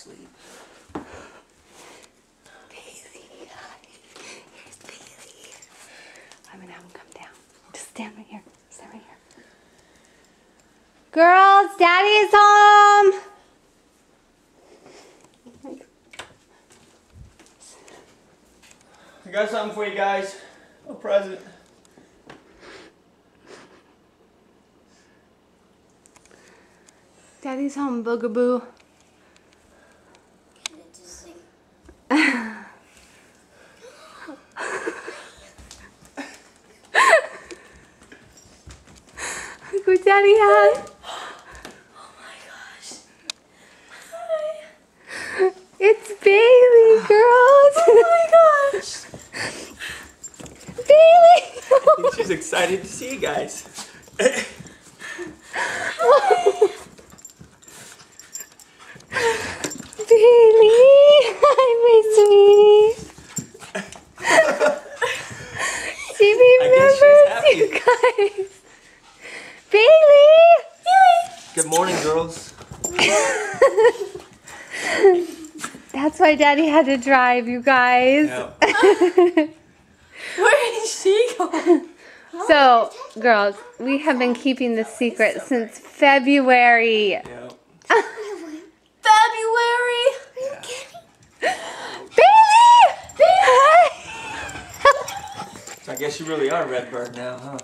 sleep. Bailey, hi. Here's Bailey. I'm gonna have him come down. Just stand right here. Stand right here. Girls, Daddy is home. I got something for you guys. A present. Daddy's home, Boogaboo. Look what Daddy has. Oh my gosh. It's Bailey, girls. Oh my gosh. Bailey. I think she's excited to see you guys. Bailey. Hi, my sweetie. She remembers you guys. Bailey. Good morning, girls. That's why Daddy had to drive, you guys. Yeah. Where did she go? So, girls, we have been keeping this secret since February. Yeah. February? Bailey! So I guess you really are Redbird now, huh?